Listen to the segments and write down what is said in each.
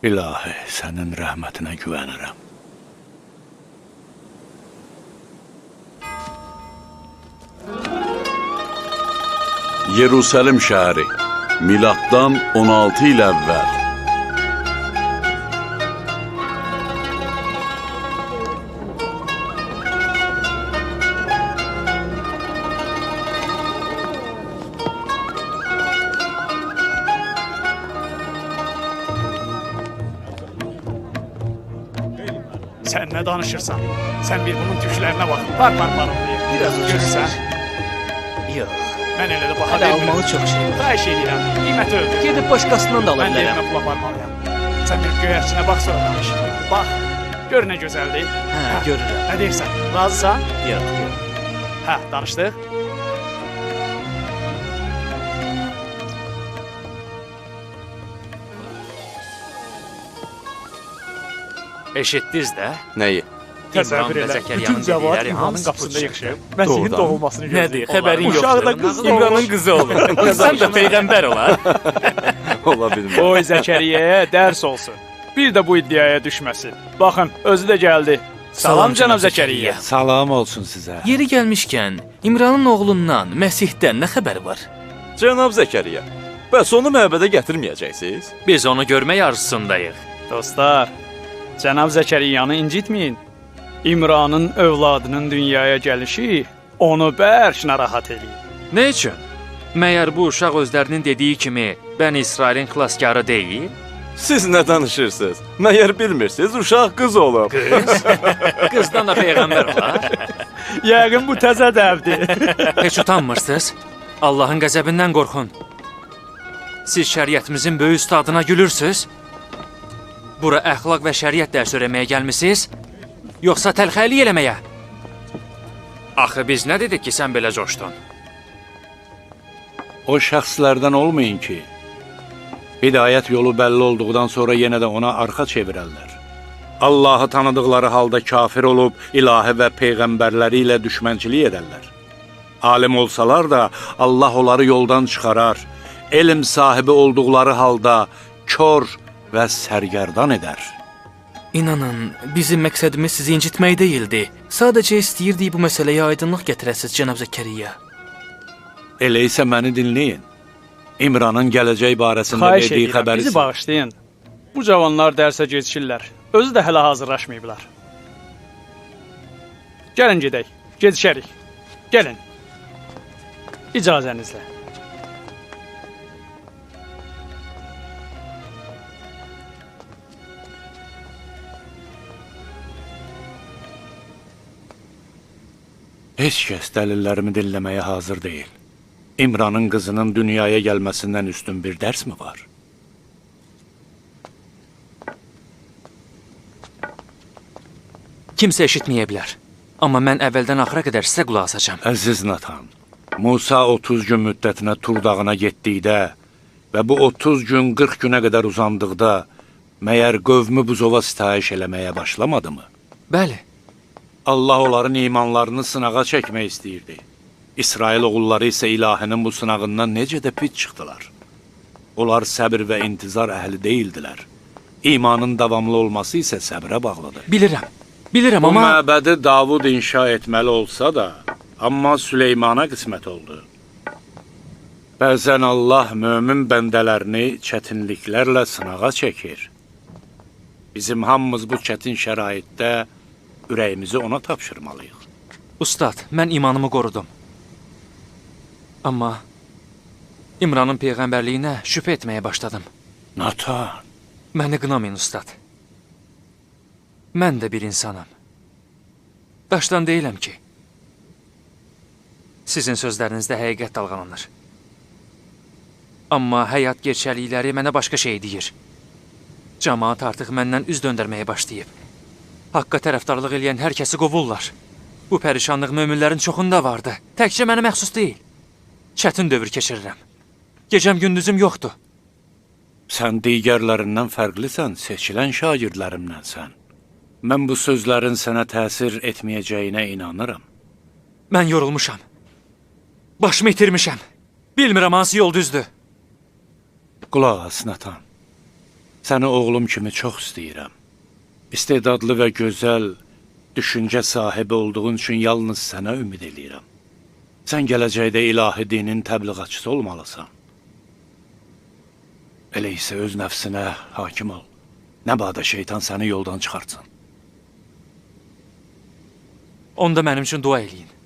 İlahi, sənin rəhmətinə güvənirəm. Yerusəlim şəhəri, miladdan 16 il əvvəl. Sən nə danışırsan? Sən bir bunun tüklərinə bax. Parlayır. Biraz görürsən? Yox. Mən elə də baxa Hələ almalı çox şey var. Xahiş edirəm. Qiyməti öldür. Gedib başqasından da ala Mən də bilərəm. evimə pul aparmalıyam. Sən bir göyərçinə bax sonra danış. Bax. Gör nə gözəldir. Hə, görürəm. Nə deyirsən? Razısan? Yox. Hə, danışdıq. Eşitdiniz də? Nəyi? Təsəvvür İmran və elə. Zəkəriyanın Bütün cəvat dedikləri İmranın hamısı qapısında puç yığışıb. Məsihin Doğrudan. doğulmasını gözləyir. Nədir? Xəbərin Uşaq da yoxdur. qız İmranın doğulur. qızı olur. Qızdan da peyğəmbər olar. Ola bilmir. Oy Zəkəriyyəyə dərs olsun. Bir də bu iddiaya düşməsin. Baxın, özü də gəldi. Salam cənab Zəkəriyyə. Salam olsun sizə. Yeri gəlmişkən, İmranın oğlundan, Məsihdən nə xəbər var? Cənab Zəkəriya, bəs onu məbədə gətirməyəcəksiniz? Biz onu görmək arzusundayıq. Dostlar, cənab Zəkəriyyanı incitməyin. İmranın övladının dünyaya gəlişi onu bərk narahat eləyir. Nə üçün? Məyər bu uşaq özlərinin dediyi kimi Bəni İsrailin xilaskarı deyil? Siz nə danışırsınız? Məyər bilmirsiniz, uşaq qız olub. Qız? Qızdan da peyğəmbər olar. Yəqin bu təzə dəvdir. Heç utanmırsınız? Allahın qəzəbindən qorxun. Siz şəriətimizin böyük ustadına gülürsünüz? Bura əxlaq və şəriət dərs öyrənməyə gəlmisiniz? Yoxsa təlxəlik eləməyə? Axı biz nə dedik ki, sən belə coşdun? O şəxslərdən olmayın ki, hidayət yolu bəlli olduqdan sonra yenə də ona arxa çevirərlər. Allahı tanıdıqları halda kafir olub, ilahi və peyğəmbərləri ilə düşmənçilik edərlər. Alim olsalar da Allah onları yoldan çıxarar, elm sahibi olduqları halda kör və sərgərdan edər. İnanın, bizim məqsədimiz sizi incitmək deyildi. Sadəcə istəyirdik bu məsələyə aydınlıq gətirəsiz, cənab Zəkəriyyə. Elə isə məni dinləyin. İmranın gələcək barəsində Xahiş verdiyi edirəm, xəbəri bizi bağışlayın. Bu cavanlar dərsə gecikirlər. Özü də hələ hazırlaşmayıblar. Gəlin gedək, gecişərik. Gəlin. İcazənizlə. Heç kəs dəlillərimi dinləməyə hazır deyil. İmranın qızının dünyaya gəlməsindən üstün bir dərs mi var? Kimsə eşitməyə bilər. Amma mən əvvəldən axıra qədər sizə qulaq asacağam. Əziz Natan, Musa 30 gün müddətinə Tur dağına getdikdə və bu 30 gün 40 günə qədər uzandıqda məyər qövmü buzova sitayiş eləməyə başlamadı mı? Bəli. Allah onların imanlarını sınağa çəkmək istəyirdi. İsrail oğulları isə ilahinin bu sınağından necə də pis çıxdılar. Onlar səbir və intizar əhli deyildilər. İmanın davamlı olması isə səbrə bağlıdır. Bilirəm Bu amma... məbədi Davud inşa etməli olsa da, amma Süleymana qismət oldu. Bəzən Allah mömin bəndələrini çətinliklərlə sınağa çəkir. Bizim hamımız bu çətin şəraitdə ürəyimizi ona tapşırmalıyıq. Ustad, mən imanımı qorudum. Amma İmranın peyğəmbərliyinə şübhə etməyə başladım. Natan, Məni qınamayın, ustad. Mən də bir insanam. Daşdan deyiləm ki. Sizin sözlərinizdə həqiqət dalğalanır. Amma həyat gerçəlikləri mənə başqa şey deyir. Cəmaat artıq məndən üz döndərməyə başlayıb. Haqqa tərəfdarlıq eləyən hər kəsi qovurlar. Bu pərişanlıq möminlərin çoxunda vardı. Təkcə mənə məxsus deyil. Çətin dövr keçirirəm. Gecəm gündüzüm yoxdur. sən digərlərindən fərqlisən, seçilən şagirdlərimdənsən. Mən bu sözlərin sənə təsir etməyəcəyinə inanıram. Mən yorulmuşam. Başımı itirmişəm. Bilmirəm hansı yol düzdür. Qulaq as, Natan. Səni oğlum kimi çox istəyirəm. İstedadlı və gözəl düşüncə sahibi olduğun üçün yalnız sənə ümid eləyirəm. Sən gələcəkdə ilahi dinin təbliğatçısı olmalısan. Elə isə öz nəfsinə hakim ol. Nə badə şeytan səni yoldan çıxartsın. Onda mənim üçün dua eləyin.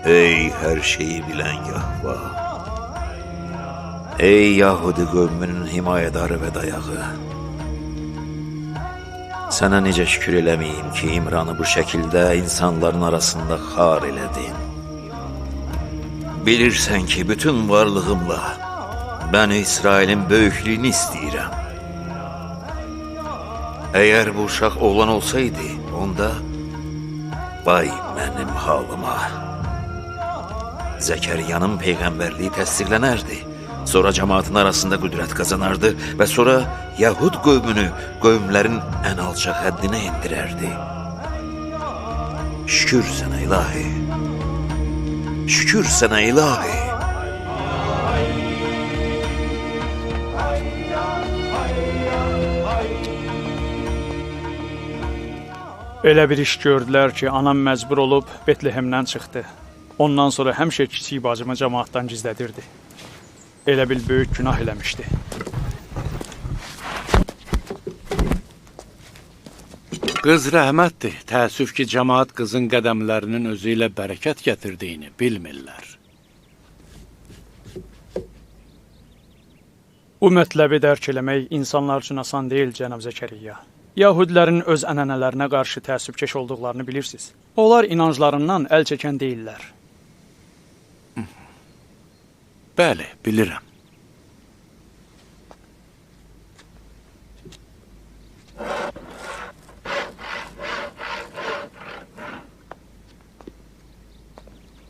Ey her şeyi bilen Yahva! Ey Yahudi qövmünün himayədarı və dayağı! Sənə necə şükür eləməyim ki, İmranı bu şəkildə insanların arasında xar elədin. Bilirsən ki, bütün varlığımla Bəni İsrailin böyüklüyünü istəyirəm. Əgər bu uşaq oğlan olsaydı, onda vay mənim halıma. Zəkəriyanın peyğəmbərliyi təsdiqlənərdi. Sonra cəmaatın arasında qüdrət qazanardı və sonra Yahud qövmünü qövmlərin ən alçaq həddinə endirərdi. Şükür sənə ilahi. Şükür sənə ilahi. Elə bir iş gördülər ki, anam məcbur olub Betlehemdən çıxdı. Ondan sonra həmişə kiçik bacımı cəmaatdan gizlədirdi. Elə bil böyük günah eləmişdi. Qız rəhmətdir. Təəssüf ki, cəmaat qızın qədəmlərinin özü ilə bərəkət gətirdiyini bilmirlər. Bu mətləbi dərk eləmək insanlar üçün asan deyil, cənab Zəkəriyya. Yahudilərin öz ənənələrinə qarşı təəssübkeş olduqlarını bilirsiniz. Onlar inanclarından əl çəkən deyillər. Bəli, bilirəm.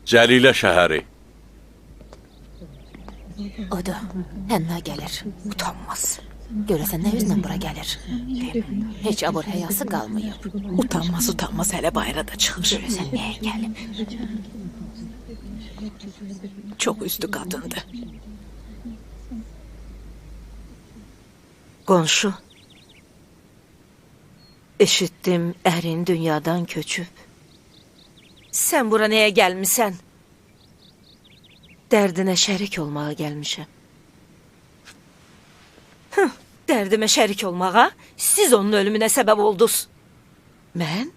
Cəlilə şəhəri. Odur, Hənna gəlir, utanmaz. Görəsən nə üzlə bura gəlir? Heç abur həyası qalmayıb. Utanmaz hələ bayıra da çıxır. Görəsən nəyə gəlib? Çox üstü qadındır. Qonşu, eşitdim ərin dünyadan köçüb. Sən bura nəyə gəlmisən? Dərdinə şərik olmağa gəlmişəm. Dərdimə şərik olmağa? Siz onun ölümünə səbəb oldunuz. Mən?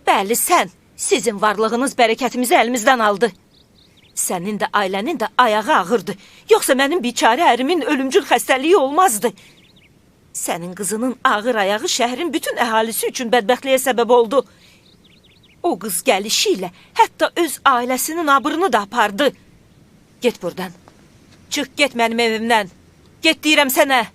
Bəli, sən. Sizin varlığınız bərəkətimizi əlimizdən aldı. Sənin də ailənin də ayağı ağırdı. Yoxsa mənim biçarə ərimin ölümcül xəstəliyi olmazdı. Sənin qızının ağır ayağı şəhərin bütün əhalisi üçün bədbəxtliyə səbəb oldu. O qız gəlişi ilə hətta öz ailəsinin abrını da apardı. Get buradan. Çıx, get mənim evimdən. Get deyirəm sənə.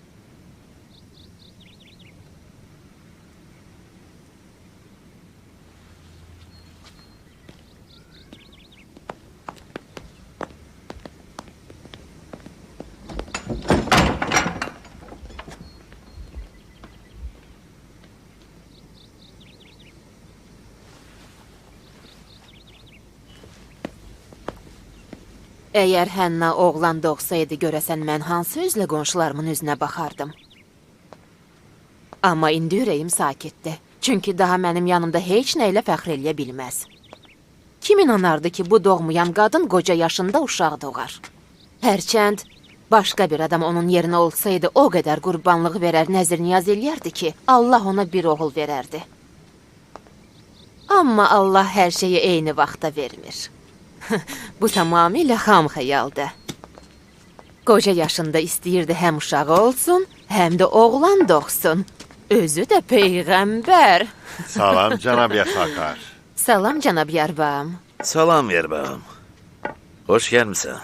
Əgər Hənna oğlan doğsaydı görəsən mən hansı üzlə qonşularımın üzünə baxardım. Amma indi ürəyim sakitdir. Çünki daha mənim yanımda heç nə ilə fəxr eləyə bilməz. Kim inanardı ki, bu doğmayan qadın qoca yaşında uşaq doğar? Hərçənd başqa bir adam onun yerinə olsaydı o qədər qurbanlıq verər, nəzir niyaz eləyərdi ki, Allah ona bir oğul verərdi. Amma Allah hər şeyi eyni vaxtda vermir. Bu tamamilə xam xəyaldır. Qoca yaşında istəyirdi həm uşağı olsun, həm də oğlan doğsun. Özü də peyğəmbər. Salam cənab Yasakar. Salam cənab Yarbağım. Salam yerbağım. Hoş gelmişsin.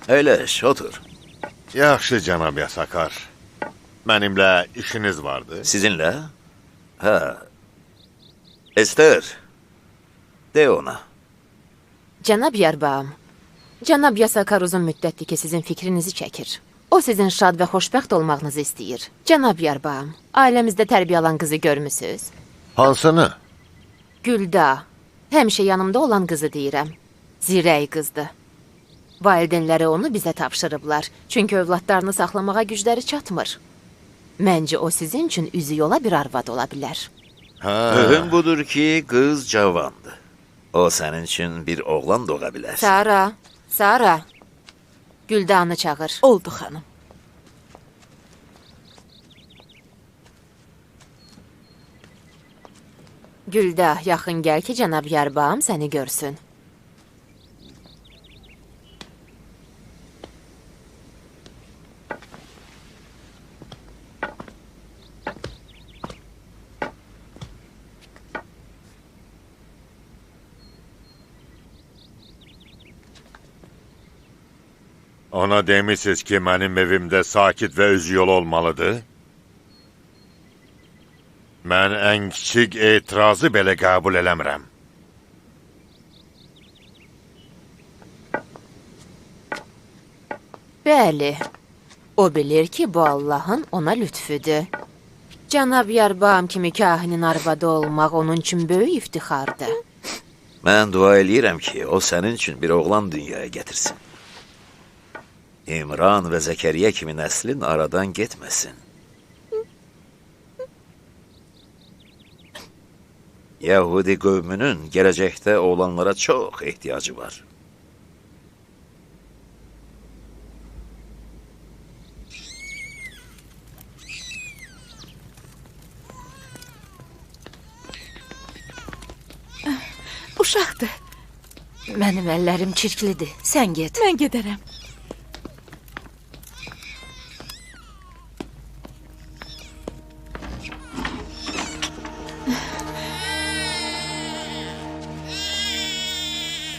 Əyləş, otur. Yaxşı cənab Yasakar. Mənimlə işiniz vardı. Sizinlə? Hə. Ester, de ona. Cənab Yarbağım, cənab Yasakar uzun müddətdir ki, sizin fikrinizi çəkir. O sizin şad və xoşbəxt olmağınızı istəyir. Cənab Yarbağım, ailəmizdə tərbiyə alan qızı görmüsünüz? Hansını? Gülda, həmişə yanımda olan qızı deyirəm. Zirək qızdır. Valideynləri onu bizə tapşırıblar, çünki övladlarını saxlamağa gücləri çatmır. Məncə o sizin üçün üzü yola bir arvad ola bilər. Mühüm budur ki, qız cavandır. O sənin üçün bir oğlan doğa bilər. Sara, Güldanı çağır. Oldu xanım. Gülda, yaxın gəl ki, cənab Yarbağım səni görsün. Ona demişsiniz ki, mənim evimdə sakit və öz yol olmalıdır. Mən ən kiçik etirazı belə qəbul eləmirəm. Bəli, o bilir ki, bu Allahın ona lütfüdür. Cənab Yarbağım kimi kahinin arvadı olmaq onun üçün böyük iftixardır. Mən dua eləyirəm ki, o sənin üçün bir oğlan dünyaya gətirsin. İmran və Zəkəriyyə kimi nəslin aradan getməsin. Yahudi qövmünün gələcəkdə oğlanlara çox ehtiyacı var. Uşaqdır. Mənim əllərim çirklidir. Sən get. Mən gedərəm.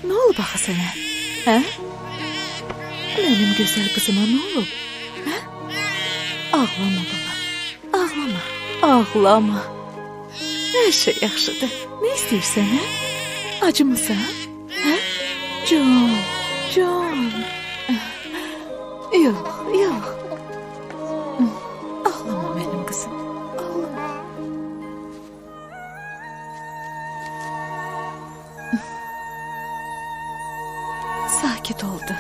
Nə olub axı sənə? Hə? Mənim gözəl qızıma nə olub? Hə? Ağlama bala. Ağlama. Ağlama. Hər şey yaxşıdır. Nə istəyirsən, hə? Acımısan? Hə? Can. Yox. Ağlama mənim qızım. Ağlama. Sakit oldu.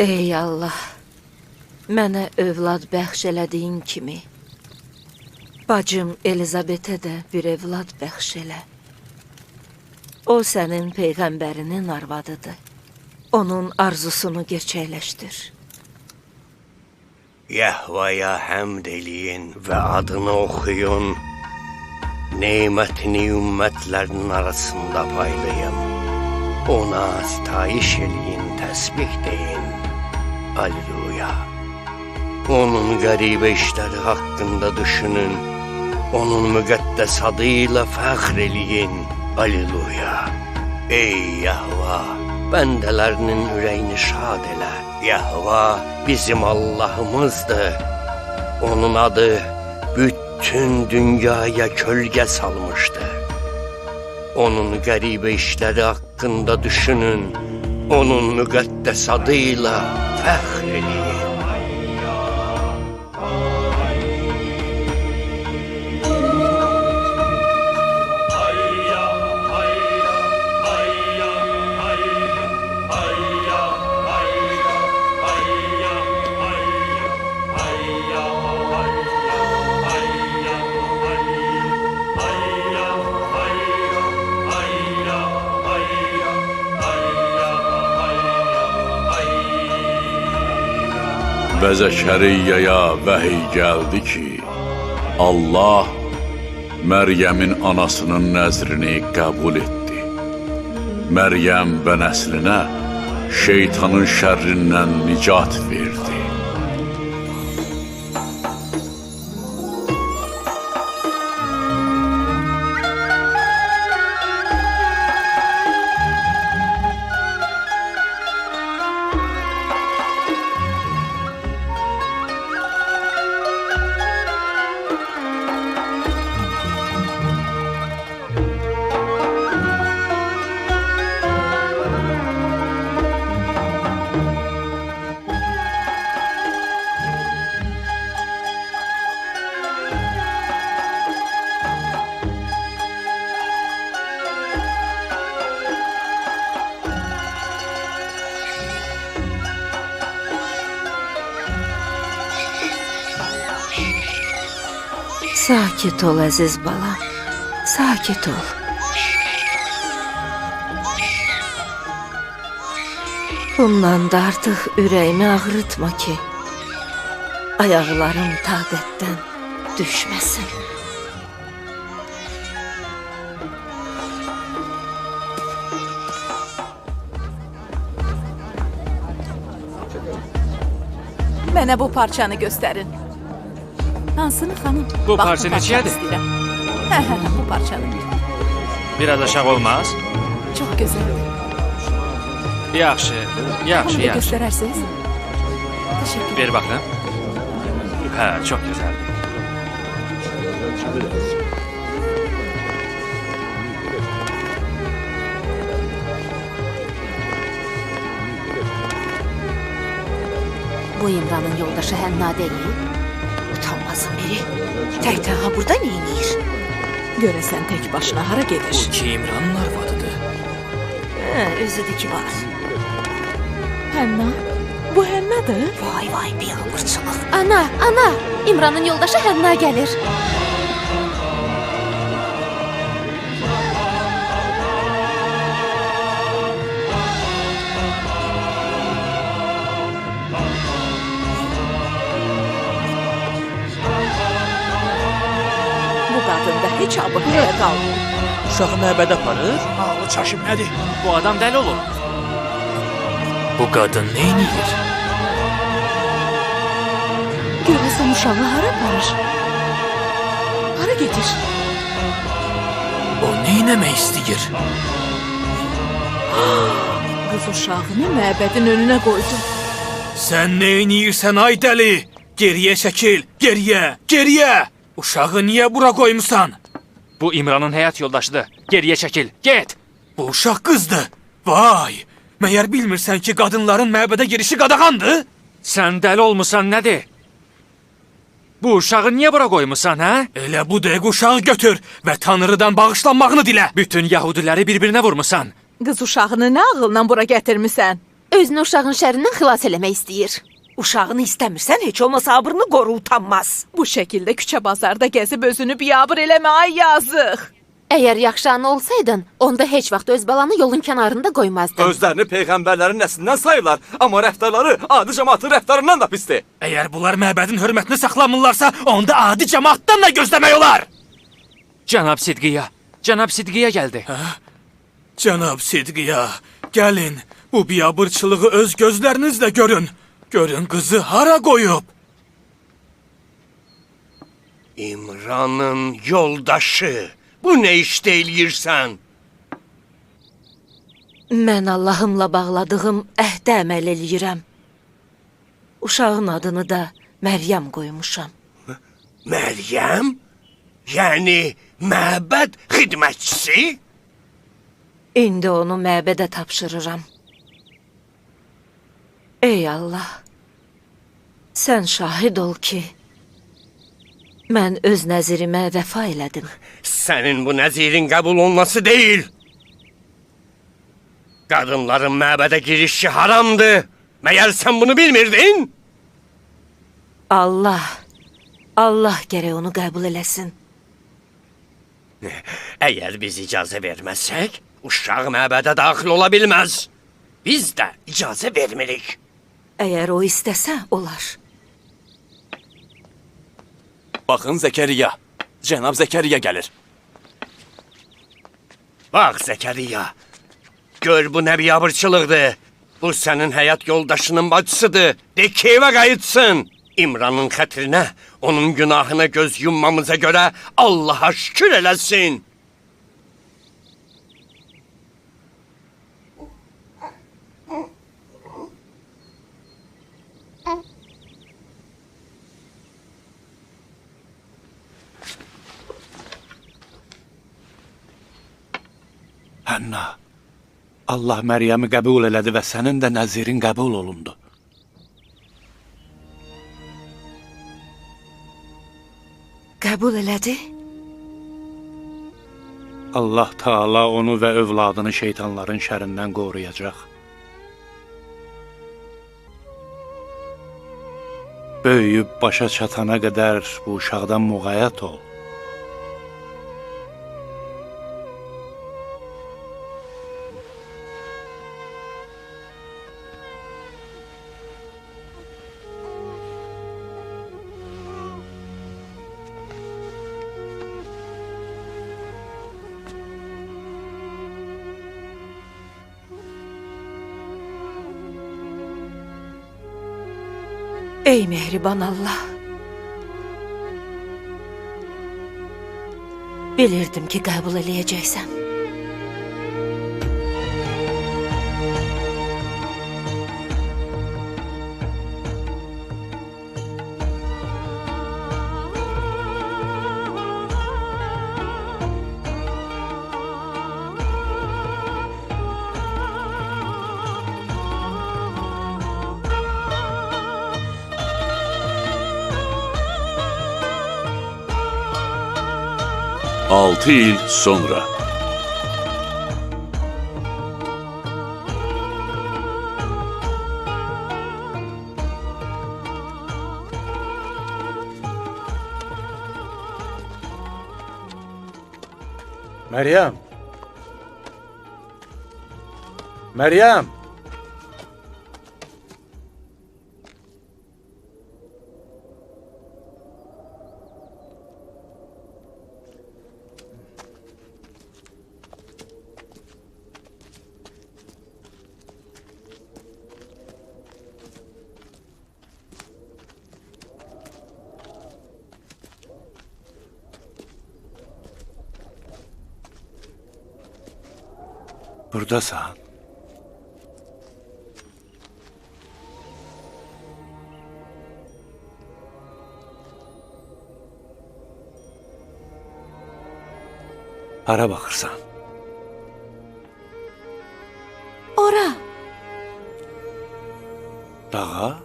Ey Allah, mənə övlad bəxş elədiyin kimi, bacım Elizabetə də bir övlad bəxş elə. O sənin peyğəmbərinin arvadıdır. Onun arzusunu gerçəkləşdir. Yəhvaya həmd eləyin və adını oxuyun. nemətini ümmətlərin arasında paylayın. Ona sitayiş eləyin, təsbih deyin. Alleluya. Onun qəribə işləri haqqında düşünün. Onun müqəddəs adıyla fəxr eləyin. Alleluya. Ey Yahva, bəndələrinin ürəyini şad elə. Yahva bizim Allahımızdır. Onun adı bütün dünyaya kölgə salmışdır. Onun qəribə işləri haqqında düşünün. Onun müqəddəs adıyla fəxr eləyin. Və Zəkəriyyəyə vəhiy gəldi ki, Allah Məryəmin anasının nəzrini qəbul etdi. Məryəm və nəslinə şeytanın şərrindən nicat verdi. Sakit ol əziz balam, sakit ol. Bundan da artıq ürəyimi ağrıtma ki, ayaqlarım taqətdən düşməsin. Mənə bu parçanı göstərin. Hansını xanım? Bu Bax, parça neçədir? istəyirəm. Hə, bu parçanı. Biraz aşağı olmaz? Çox gözəldir. Yaxşı, yaxşı, Onu da yaxşı. göstərərsiniz? Təşəkkür. Ver baxın. Hə, çox gözəldir. Bu İmranın yoldaşı Hənna deyil. Utanmazın biri. Tək-təğa burada neyniyir? Görəsən tək başına hara gedir? Bu ki İmranın arvadıdır. Özüdür ki var. Hənna? Bu Hənnadır? Vay vay biabırçılıq. Ana, İmranın yoldaşı Hənna gəlir. Bu qadında heç abır həyə qalmır. Uşağı məbədə aparır. Ağlı çaşım nədir? Bu adam dəli olub. Bu qadın neyniyir? Görəsən uşağı hara aparır? Hara gedir? O neynəmək istəyir? Qız uşağını məbədin önünə qoydu. Sən neyniyirsən ay dəli? Geriyə çəkil, geriyə! Uşağı niyə bura qoymusan? Bu İmranın həyat yoldaşıdır. Geriyə çəkil, get! Bu uşaq qızdır. Vay! Məyər bilmirsən ki, qadınların məbədə girişi qadağandır? Sən dəli olmusan, nədir? Bu uşağı niyə bura qoymusan, hə? Elə bu dəqiq uşağı götür və Tanrıdan bağışlanmağını dilə. Bütün yahudiləri bir-birinə vurmusan. Qız uşağını nə ağılla bura gətirmisən? Özünü uşağın şərrindən xilas eləmək istəyir. Uşağını istəmirsən, heç olmasa abrını qoru, utanmaz. Bu şəkildə küçə bazarda gəzib özünü biabır eləmə, ay yazıq. Əgər yaxşı ana olsaydın, onda heç vaxt öz balanı yolun kənarında qoymazdın. Özlərini peyğəmbərlərin nəslindən sayırlar, amma rəftarları adi cəmaatın rəftarından da pisdir. Əgər bunlar məbədin hörmətini saxlamırlarsa, onda adi cəmaatdan da gözləmək olar. Cənab Sidqiya, Cənab Sidqiya gəldi. Cənab Sidqiya, gəlin, bu biabırçılığı öz gözlərinizlə görün. Görün qızı hara qoyub. İmranın yoldaşı. Bu ne işte eləyirsən? Mən Allahımla bağladığım əhdə əməl eləyirəm. Uşağın adını da Məryəm qoymuşam. Məryəm? Yəni məbəd xidmətçisi? İndi onu məbədə tapşırıram. Ey Allah, sən şahid ol ki, mən öz nəzirimə vəfa elədim. Sənin bu nəzirin qəbul olması deyil. Qadınların məbədə girişi haramdır. Məyər sən bunu bilmirdin? Allah gərək onu qəbul eləsin. Əgər biz icazə verməsək, uşaq məbədə daxil ola bilməz. Biz də icazə vermirik. Əgər o istəsə, olar. Baxın Zəkəriya. Cənab Zəkəriya gəlir. Bax Zəkəriya, gör bu nə biabırçılıqdır. Bu sənin həyat yoldaşının bacısıdır. De ki evə qayıtsın. İmranın xətrinə, onun günahına göz yummamıza görə Allaha şükür eləsin. Hənna, Allah Məryəmi qəbul elədi və sənin də nəzirin qəbul olundu. Qəbul elədi? Allah Taala onu və övladını şeytanların şərindən qoruyacaq. Böyüyüb başa çatana qədər bu uşaqdan müğayət ol. Ey mehriban Allah! Bilirdim ki, qəbul eləyəcəksən. Altı il sonra. Məryəm! Məryəm! Buradasan. Hara baxırsan? Ora. Dağa?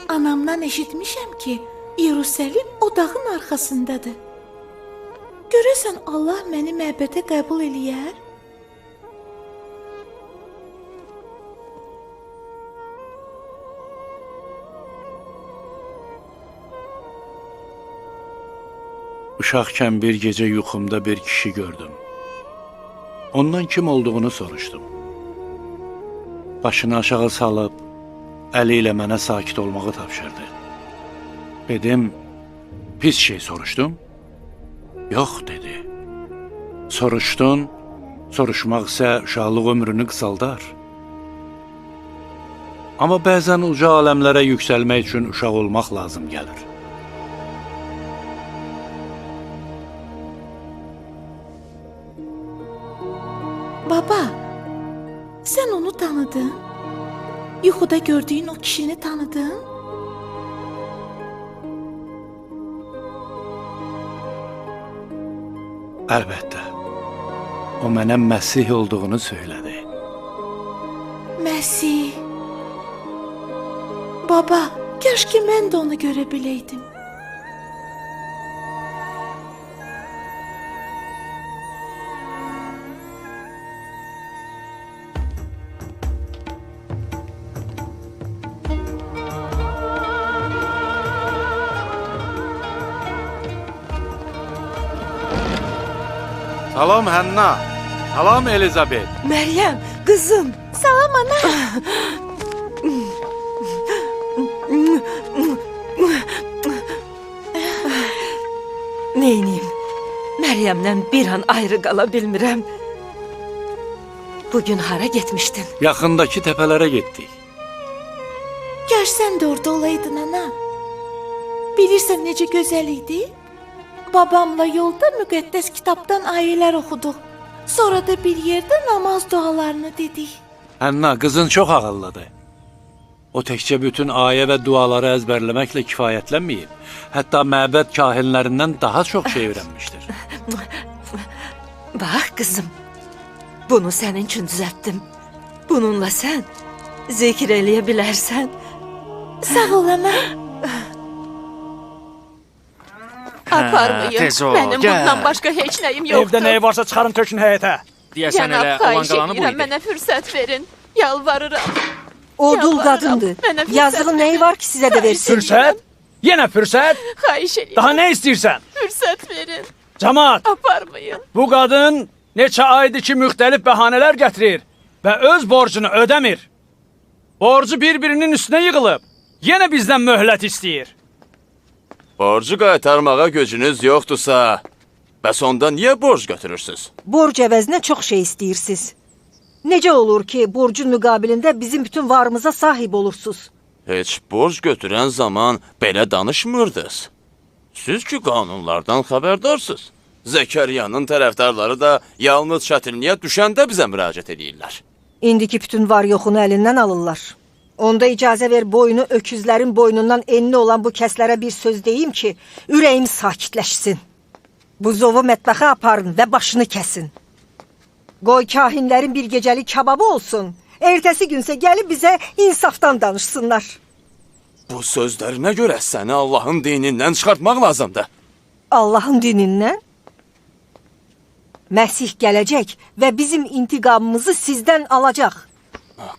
Anamdan eşitmişəm ki, Yerusəlim o dağın arxasındadır. Görəsən Allah məni məbədə qəbul eləyər? Uşaqkən bir gecə yuxumda bir kişi gördüm. Ondan kim olduğunu soruşdum. Başını aşağı salıb, əli ilə mənə sakit olmağı tapşırdı. Dedim, pis şey soruşdum. Yox dedi. Soruşdun, soruşmaq isə uşaqlıq ömrünü qısaldar. Amma bəzən uca aləmlərə yüksəlmək üçün uşaq olmaq lazım gəlir. Baba, sen onu tanıdın? Yuxuda gördüğün o kişini tanıdın? Əlbəttə. O mənə Məsih olduğunu söylədi. Mesih. Baba, keşke mən də onu görə biləydim. Salam Hənna. Salam Elizabet. Məryəm, qızım. Salam ana. Neyniyim? Məryəmdən bir an ayrı qala bilmirəm. Bugün hara getmişdin? Yaxındakı təpələrə getdik. Kaş sen de orada olaydın ana. Bilirsən necə gözəl idi? Babamla yolda müqəddəs kitabdan ayələr oxuduq. Sonra da bir yerdə namaz dualarını dedik. Hənna, qızın çox ağıllıdır. O təkcə bütün ayə və duaları əzbərləməklə kifayətlənməyib. Hətta məbəd kahinlərindən daha çox şey öyrənmişdir. Bax qızım, bunu sənin üçün düzəltdim. Bununla sən zikr eləyə bilərsən. Sağ ol ana. Aparmayın. tez ol, Mənim gəl. bundan başqa heç nəyim yoxdur. Evdə nəyi varsa çıxarın tökün həyətə. Deyəsən elə Cənab, olan xahiş qalanı bu edirəm, idi. mənə fürsət verin. Yalvarıram. O dul Yalvarıram, qadındır. mənə fürsət Yazığı verin. nəyi var ki sizə də versin? Fürsət? Yenə fürsət? Xahiş edirəm. Daha nə istəyirsən? Fürsət verin. Camaat, Aparmayın. bu qadın neçə aydır ki, müxtəlif bəhanələr gətirir və öz borcunu ödəmir. Borcu bir-birinin üstünə yığılıb. Yenə bizdən möhlət istəyir. Borcu qaytarmağa gücünüz yoxdursa, bəs onda niyə borc götürürsüz? Borc əvəzinə çox şey istəyirsiniz. Necə olur ki, borcun müqabilində bizim bütün varımıza sahib olursunuz? Heç borc götürən zaman belə danışmırdınız. Siz ki qanunlardan xəbərdarsınız. Zəkəriyanın tərəfdarları da yalnız çətinliyə düşəndə bizə müraciət edirlər. İndiki bütün var yoxunu əlindən alırlar. Onda icazə ver boynu öküzlərin boynundan enli olan bu kəslərə bir söz deyim ki, ürəyim sakitləşsin. Buzovu mətbəxə aparın və başını kəsin. Qoy kahinlərin bir gecəlik kababı olsun. Ertəsi günsə gəlib bizə insafdan danışsınlar. Bu sözlərinə görə səni Allahın dinindən çıxartmaq lazımdır. Allahın dinindən? Məsih gələcək və bizim intiqamımızı sizdən alacaq.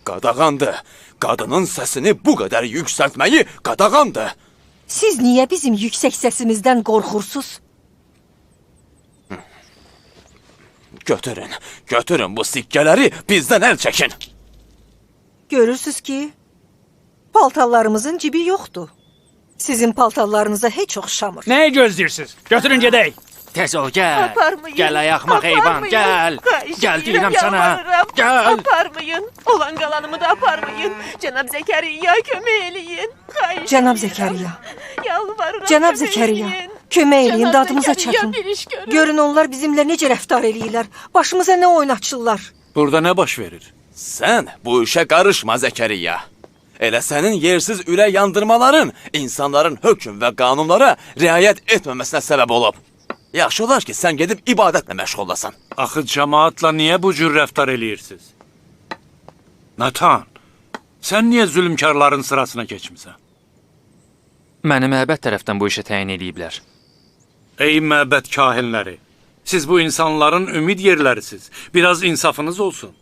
Qadağandır. Qadının səsini bu qədər yüksəltməyi qadağandır. Siz niyə bizim yüksək səsimizdən qorxursunuz? Götürün bu sikkələri bizdən əl çəkin. Görürsüz ki, paltarlarımızın cibi yoxdur. Sizin paltarlarınıza heç oxşamır. Nəyi gözləyirsiniz? Götürün gedək. Tez ol, gəl. Aparmayın. Gəl ayaqmaq heyvan, gəl. Xahiş Gəl edirəm, deyirəm sənə. yalvarıram. Gəl. Aparmayın. Olan qalanımı da aparmayın. Cənab Zəkəriya kömək eləyin. Xahiş Cənab edirəm. Zəkəriya, Yalvarıram. Cənab kömək Zəkəriya, eləyin. kömək eləyin, Cənab dadımıza Zəkəriya, çatın. bir iş görün. Görün onlar bizimlə necə rəftar eləyirlər. Başımıza nə oynaçırlar. Burada nə baş verir? Sən bu işə qarışma Zəkəriya. Elə sənin yersiz ürək yandırmaların insanların hökm və qanunlara riayət etməməsinə səbəb olub. Yaxşı olar ki, sən gedib ibadətlə məşğul olasan. Axı cəmaatla niyə bu cür rəftar eləyirsiniz? Natan, sən niyə zülmkarların sırasına keçmisən? Məni məbəd tərəfdən bu işə təyin ediblər. Ey məbəd kahinləri, siz bu insanların ümid yerlərisiniz. Biraz insafınız olsun.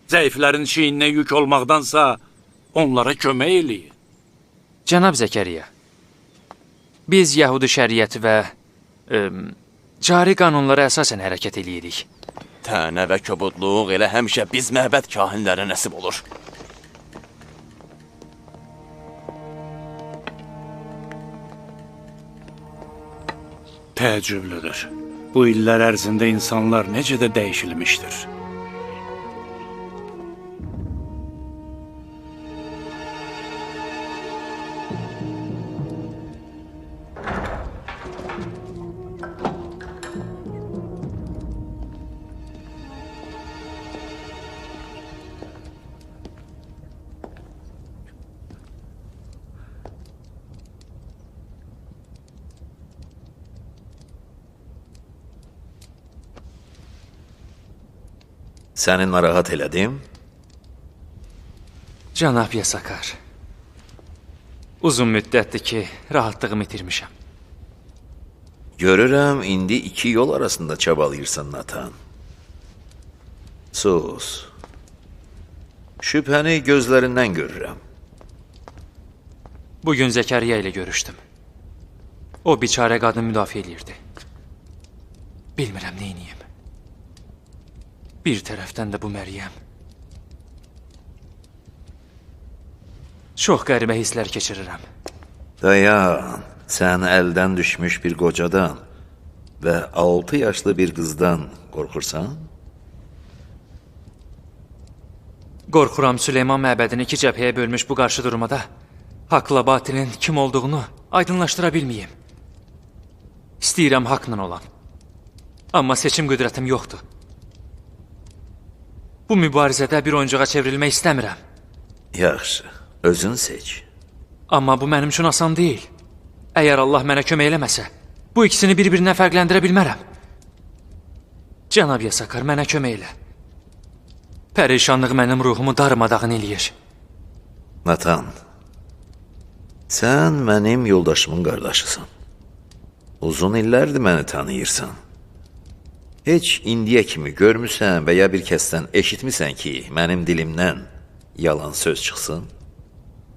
Zəiflərin çiyninə yük olmaqdansa onlara kömək eləyin. Cənab Zəkəriya, biz Yəhudi şəriəti və cari qanunlara əsasən hərəkət eləyirik. Tənə və kobudluq elə həmişə biz məbəd kahinlərə nəsib olur. Təəccüblüdür. Bu illər ərzində insanlar necə də dəyişilmişdir. Səni narahat elədim? Cənab Yasakar, uzun müddətdir ki, rahatlığımı itirmişəm. Görürəm, indi iki yol arasında çabalayırsan, Natan. Sus. Şübhəni gözlərindən görürəm. Bugün Zəkəriyyə ilə görüşdüm. O biçarə qadın müdafiə edirdi. Bilmirəm neyniyim. Bir tərəfdən də bu Məryəm. Çox qəribə hisslər keçirirəm. Dayan, sən əldən düşmüş bir qocadan və 6 yaşlı bir qızdan qorxursan? Qorxuram Süleyman məbədini iki cəbhəyə bölmüş bu qarşı durmada haqla batilin kim olduğunu aydınlaşdıra bilməyim. İstəyirəm haqla olan. Amma seçim qüdrətim yoxdur. Bu mübarizədə bir oyuncağa çevrilmək istəmirəm. Yaxşı, özün seç. Amma bu mənim üçün asan deyil. Əgər Allah mənə kömək eləməsə, bu ikisini bir-birindən fərqləndirə bilmərəm. Cənab Yasakar, mənə kömək elə. Pərişanlıq mənim ruhumu darmadağın eləyir. Natan, sən mənim yoldaşımın qardaşısan. Uzun illərdir məni tanıyırsan. Heç indiyə kimi görmüsən və ya bir kəsdən eşitmisən ki, mənim dilimdən yalan söz çıxsın?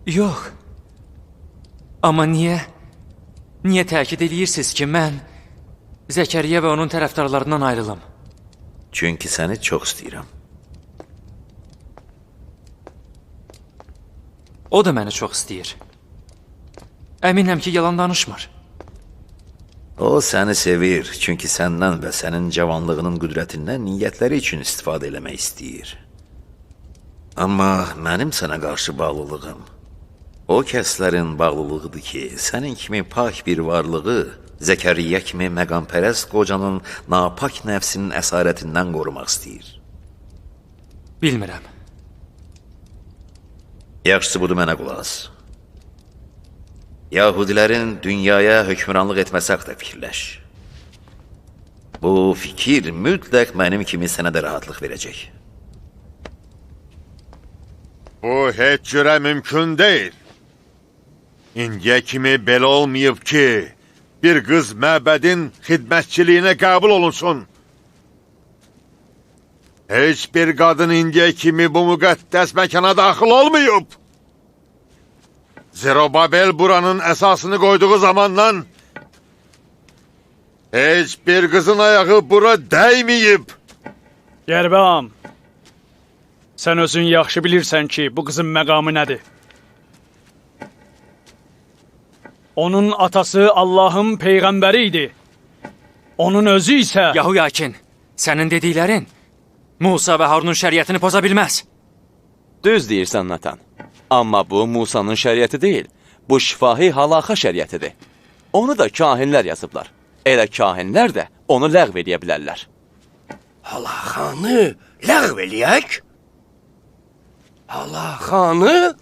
Yox. Amma niyə? Niyə təkid edirsiniz ki, mən Zəkəriyyə və onun tərəfdarlarından ayrılım? Çünki səni çox istəyirəm. O da məni çox istəyir. Əminəm ki, yalan danışmır. O səni sevir, çünki səndən və sənin cavanlığının qüdrətindən niyyətləri üçün istifadə eləmək istəyir. Amma mənim sənə qarşı bağlılığım o kəslərin bağlılığıdır ki, sənin kimi pak bir varlığı Zəkəriyyə kimi məqampərəst qocanın napak nəfsinin əsarətindən qorumaq istəyir. Bilmirəm. Yaxşısı budur, mənə qulaq as. Yahudilərin dünyaya hökmranlıq etməsi haqda fikirləş. Bu fikir mütləq mənim kimi sənə də rahatlıq verəcək. Bu heç cürə mümkün deyil. İndiyə kimi belə olmayıb ki, bir qız məbədin xidmətçiliyinə qəbul olunsun. Heç bir qadın indiyə kimi bu müqəddəs məkana daxil olmayıb. Zerobabel buranın əsasını qoyduğu zamandan heç bir qızın ayağı bura dəyməyib. Yerbam, sən özün yaxşı bilirsən ki, bu qızın məqamı nədir? Onun atası Allahın peyğəmbəri idi. Onun özü isə... Yahuyakin, sənin dediklərin Musa və Harunun şəriətini poza bilməz. Düz deyirsən, Natan. Amma bu Musanın şəriəti deyil. Bu şifahi halaxa şəriətidir. Onu da kahinlər yazıblar. Elə kahinlər də onu ləğv eləyə bilərlər. Halaxanı ləğv eləyək? Halaxanı?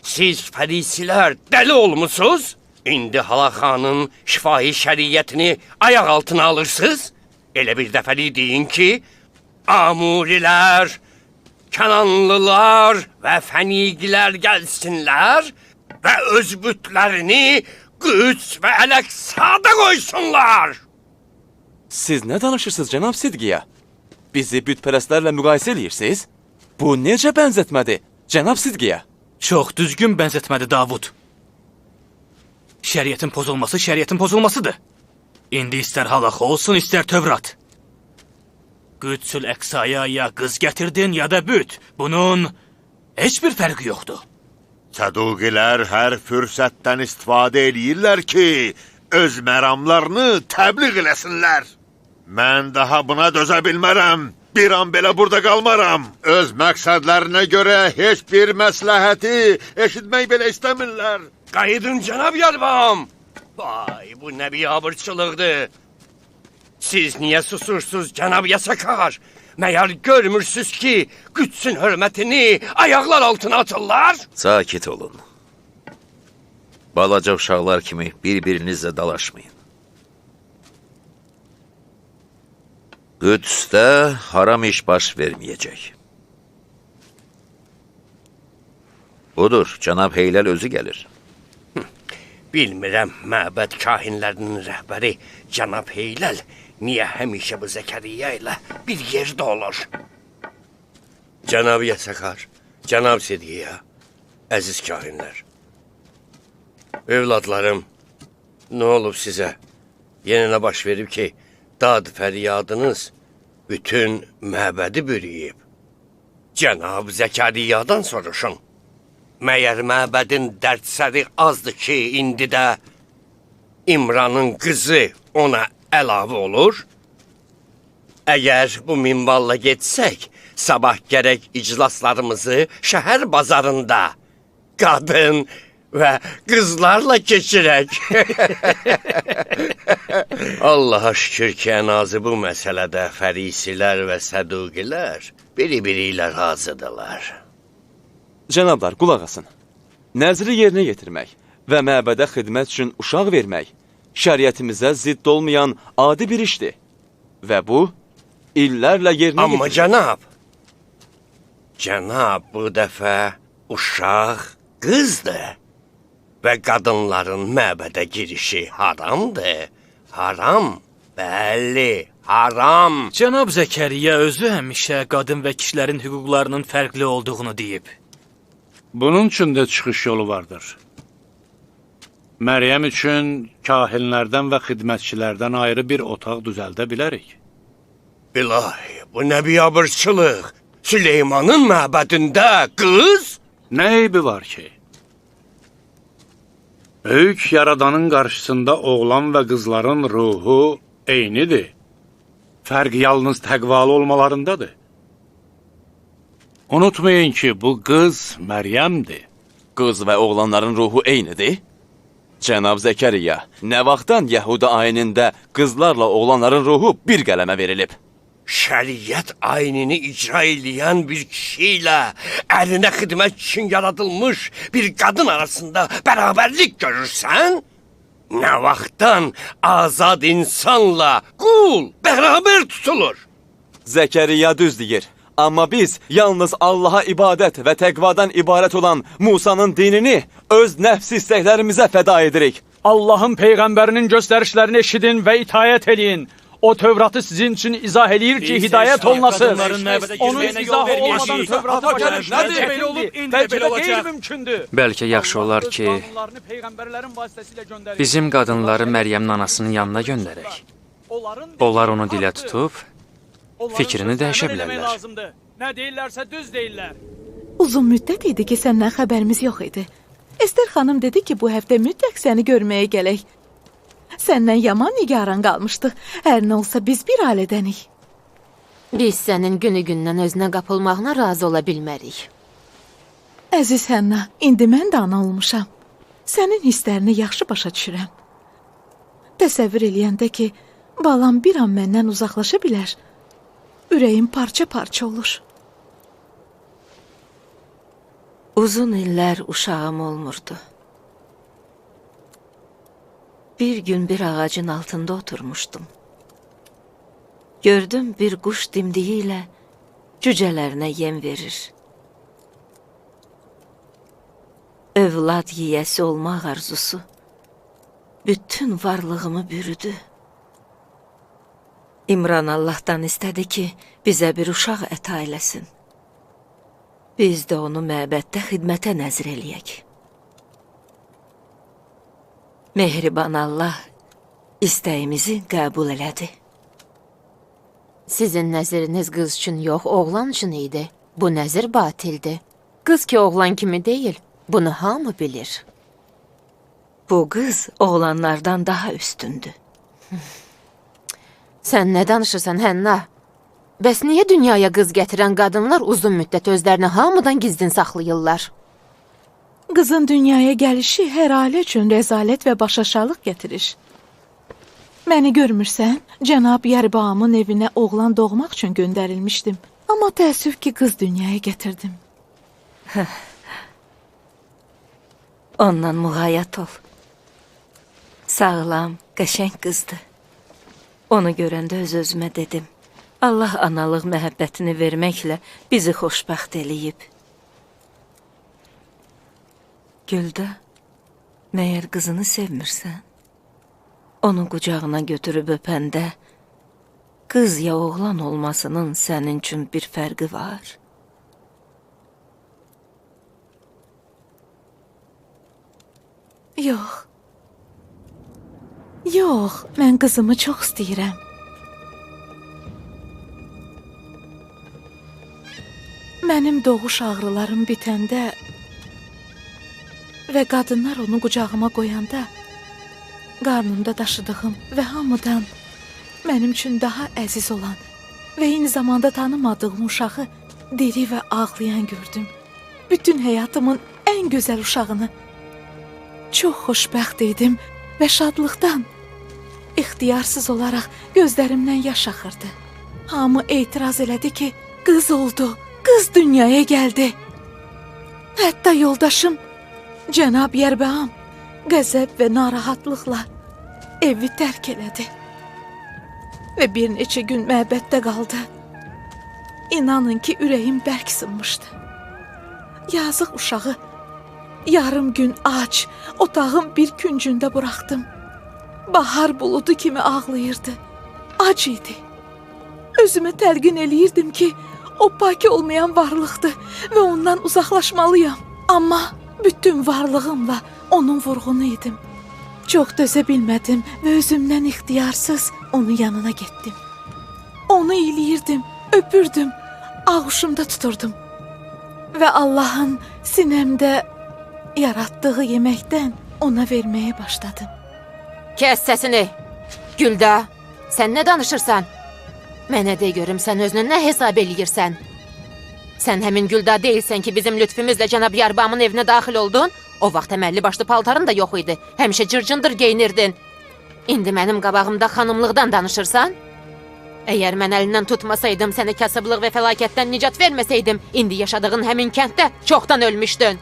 Siz fərisilər dəli olmusunuz? İndi halaxanın şifahi şəriətini ayaq altına alırsınız? Elə bir dəfəli deyin ki, Amurilər, Kənanlılar və Fəniqilər gəlsinlər və öz bütlərini Qüds və Ələqsada qoysunlar. Siz nə danışırsınız, cənab Sidqiya? Bizi bütpərəstlərlə müqayisə edirsiniz? Bu necə bənzətmədir, cənab Sidqiya? Çox düzgün bənzətmədir, Davud. Şəriətin pozulması şəriətin pozulmasıdır. İndi istər halaxa olsun, istər Tövrat. Qüdsül Əqsaya ya qız gətirdin, ya da büt. Bunun heç bir fərqi yoxdur. Səduqilər hər fürsətdən istifadə eləyirlər ki, öz məramlarını təbliğ eləsinlər. Mən daha buna dözə bilmərəm. Bir an belə burada qalmaram. Öz məqsədlərinə görə heç bir məsləhəti eşitmək belə istəmirlər. Qayıdın cənab yarvam. Vay, bu nə biabırçılıqdır. Siz niyə susursuz cənab yasakar? Məyər görmürsüz ki, Qüdsün hörmətini ayaqlar altına atırlar? Sakit olun. Balaca uşaqlar kimi bir-birinizlə dalaşmayın. Qüdsdə haram iş baş verməyəcək. Budur, cənab Heyləl özü gəlir. Bilmirəm, məbəd kahinlərinin rəhbəri cənab Heyləl niyə həmişə bu Zəkəriyyə ilə bir yerdə olur? Cənab Yasakar, cənab Sidiyyə, əziz kahinlər. Övladlarım, nə olub sizə? Yenə nə baş verib ki, dad fəryadınız bütün məbədi bürüyüb? Cənab Zəkəriyyadan soruşun. Məyər məbədin dərdsəri azdır ki, indi də İmranın qızı ona əlavə olur? Əgər bu minvalla getsək, sabah gərək iclaslarımızı şəhər bazarında qadın və qızlarla keçirək. Allaha şükür ki, ən azı bu məsələdə fərisilər və səduqilər biri-biri ilə razıdırlar. Cənablar, qulaq asın. Nəzri yerinə yetirmək və məbədə xidmət üçün uşaq vermək şəriətimizə zidd olmayan adi bir işdir. Və bu, illərlə yerinə Amma cənab, bu dəfə uşaq qızdır və qadınların məbədə girişi haramdır. Haram, bəli, haram. Cənab Zəkəriyyə özü həmişə qadın və kişilərin hüquqlarının fərqli olduğunu deyib. Bunun üçün də çıxış yolu vardır. Məryəm üçün kahinlərdən və xidmətçilərdən ayrı bir otaq düzəldə bilərik. İlahi, bu nə biabırçılıq? Süleymanın məbədində qız? Nə eybi var ki? Böyük yaradanın qarşısında oğlan və qızların ruhu eynidir. Fərq yalnız təqvalı olmalarındadır. Unutmayın ki, bu qız Məryəmdir. Qız və oğlanların ruhu eynidir? Cənab Zəkəriyyə, nə vaxtdan Yəhudi ayinində qızlarla oğlanların ruhu bir qələmə verilib? Şəriət aynini icra eləyən bir kişi ilə ərinə xidmət üçün yaradılmış bir qadın arasında bərabərlik görürsən? Nə vaxtdan azad insanla qul bərabər tutulur? Zəkəriyyə düz deyir. Amma biz yalnız Allaha ibadət və təqvadan ibarət olan Musanın dinini öz nəfs istəklərimizə fəda edirik. Allahın Peyğəmbərinin göstərişlərini eşidin və itayət edin. O Tövratı sizin üçün izah eləyir ki, hidayət olunasın. Onun izahı olmadan Tövratı başa düşmək çətindir. Bəlkə də qeyri-mümkündür. Bəlkə yaxşı olar ki, bizim qadınları Məryəmin anasının yanına göndərək. Onlar onu dilə tutub, fikrini dəyişə bilərlər. Nə deyirlərsə düz deyirlər. Uzun müddət idi ki, səndən xəbərimiz yox idi. Ester xanım dedi ki, bu həftə mütləq səni görməyə gələk. Səndən yaman nigaran qalmışdıq. Hər nə olsa biz bir ailədənik. Biz sənin günü-gündən özünə qapılmağına razı ola bilmərik. Əziz Hənna, indi mən də ana olmuşam. Sənin hisslərini yaxşı başa düşürəm. Təsəvvür eləyəndə ki, balam bir an məndən uzaqlaşa bilər. Ürəyim parça-parça olur. Uzun illər uşağım olmurdu. Bir gün bir ağacın altında oturmuşdum. Gördüm bir quş dimdiyi ilə cücələrinə yem verir. Övlad yiyəsi olmaq arzusu bütün varlığımı bürüdü. İmran Allahdan istədi ki, bizə bir uşaq əta eləsin. Biz də onu məbəddə xidmətə nəzr eləyək. Mehriban Allah istəyimizi qəbul elədi. Sizin nəzriniz qız üçün yox, oğlan üçün idi. Bu nəzir batildir. Qız ki, oğlan kimi deyil. Bunu hamı bilir. Bu qız oğlanlardan daha üstündür. Sən nə danışırsan, Hənna? Bəs niyə dünyaya qız gətirən qadınlar uzun müddət özlərini hamıdan gizlin saxlayırlar? Qızın dünyaya gəlişi hər ailə üçün rəzalət və başaşalıq gətirir. Məni görmürsən? Cənab Yərbəamın evinə oğlan doğmaq üçün göndərilmişdim. Amma təəssüf ki, qız dünyaya gətirdim. Ondan müğayət ol. Sağlam, qəşəng qızdır. Onu görəndə öz-özümə dedim. Allah analıq məhəbbətini verməklə bizi xoşbəxt eləyib. Güldə, məyər qızını sevmirsən? Onu qucağına götürüb öpəndə, qız ya oğlan olmasının sənin üçün bir fərqi var. Yox. Yox, mən qızımı çox istəyirəm. Mənim doğuş ağrılarım bitəndə və qadınlar onu qucağıma qoyanda, qarnımda daşıdığım və hamıdan mənim üçün daha əziz olan və eyni zamanda tanımadığım uşağı diri və ağlayan gördüm. Bütün həyatımın ən gözəl uşağını. Çox xoşbəxt idim və şadlıqdan, ixtiyarsız olaraq gözlərimdən yaş axırdı. Hamı etiraz elədi ki, qız oldu, qız dünyaya gəldi. Hətta yoldaşım, Cənab Yərbəam, qəzəb və narahatlıqla evi tərk elədi. Və bir neçə gün məbəddə qaldı. İnanın ki, ürəyim bərk sınmışdı. Yazıq uşağı yarım gün ac, otağın bir küncündə buraxdım. Bahar buludu kimi ağlayırdı. Ac idi. Özümə təlqin eləyirdim ki, o paki olmayan varlıqdır və ondan uzaqlaşmalıyam. Amma bütün varlığımla onun vurğunu idim. Çox dözə bilmədim və özümdən ixtiyarsız onun yanına getdim. Onu iliyirdim, öpürdüm, ağuşumda tuturdum. Və Allahın sinəmdə yaratdığı yeməkdən ona verməyə başladım. Kəs səsini! Gülda, sən nə danışırsan? Mənə de görüm, sən özünü nə hesab eləyirsən? Sən həmin Gülda deyilsən ki, bizim lütfümüzlə Cənab Yərbamın evinə daxil oldun. O vaxt əməlli başlı paltarın da yox idi. Həmişə cırcındır geyinirdin. İndi mənim qabağımda xanımlıqdan danışırsan? Əgər mən əlindən tutmasaydım, səni kasıblıq və fəlakətdən nicat verməsəydim, indi yaşadığın həmin kənddə çoxdan ölmüşdün.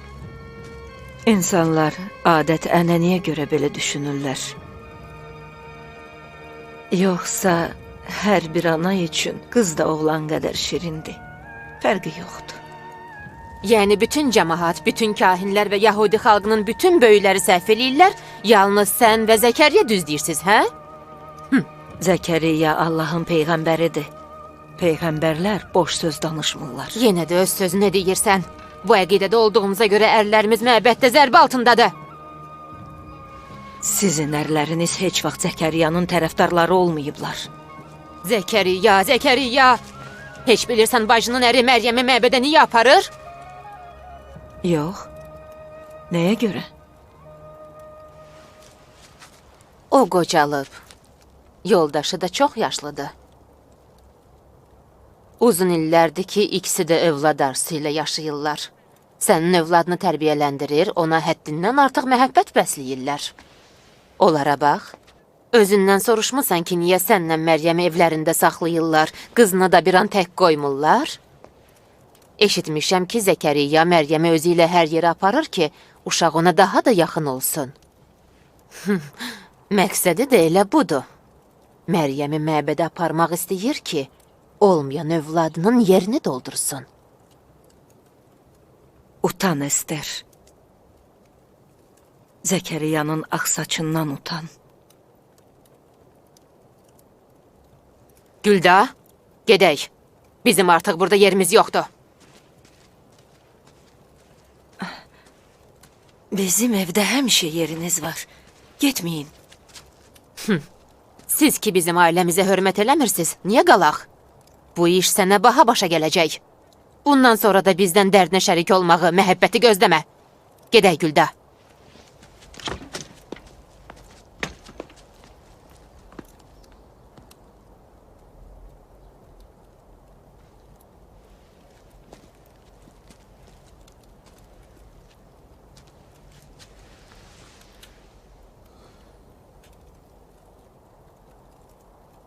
İnsanlar adət-ənənəyə görə belə düşünürlər. Yoxsa hər bir ana üçün qız da oğlan qədər şirindir. Fərqi yoxdur. Yəni bütün cəmahat, bütün kahinlər və Yahudi xalqının bütün böyükləri səhv eləyirlər, yalnız sən və Zəkəriyyə düz deyirsiniz, hə? Zəkəriyyə Allahın peyğəmbəridir. Peyğəmbərlər boş söz danışmırlar. Yenə də öz sözünə deyirsən. Bu əqidədə olduğumuza görə ərlərimiz məbəddə zərbə altındadır. Sizin ərləriniz heç vaxt Zəkəriyanın tərəfdarları olmayıblar. Zəkəriyya, Zəkəriyya! Heç bilirsən bacının əri Məryəmi məbədə niyə aparır? Yox. Nəyə görə? O qocalıb. Yoldaşı da çox yaşlıdır. Uzun illərdir ki, ikisi də övlad arzusu ilə yaşayırlar. Sənin övladını tərbiyələndirir, ona həddindən artıq məhəbbət bəsləyirlər. Onlara bax, özündən soruşmusan ki, niyə sənlə Məryəmi evlərində saxlayırlar, qızını da bir an tək qoymurlar? Eşitmişəm ki, Zəkəriyya Məryəmi özü ilə hər yerə aparır ki, uşaq ona daha da yaxın olsun. Məqsədi də elə budur. Məryəmi məbədə aparmaq istəyir ki, olmayan övladının yerini doldursun. Utan, Ester. Zəkəriyanın ağ saçından utan. Gülda, gedək. Bizim artıq burada yerimiz yoxdur. Bizim evdə həmişə yeriniz var. Getməyin. Siz ki bizim ailəmizə hörmət eləmirsiniz, niyə qalaq? Bu iş sənə baha başa gələcək. Bundan sonra da bizdən dərdinə şərik olmağı, məhəbbəti gözləmə. Gedək Gülda.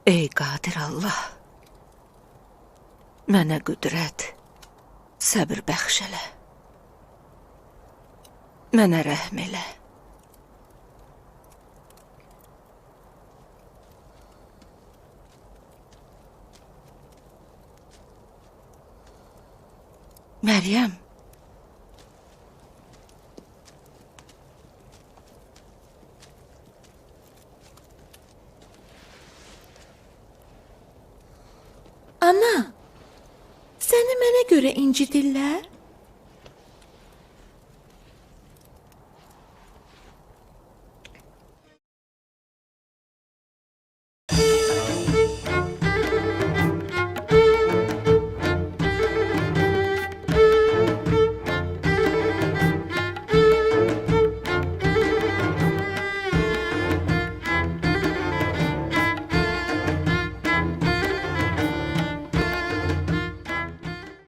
Ey qadir Allah, mənə qüdrət, səbir bəxş elə. Mənə rəhm elə. Məryəm, Ana, səni mənə görə incidirlər?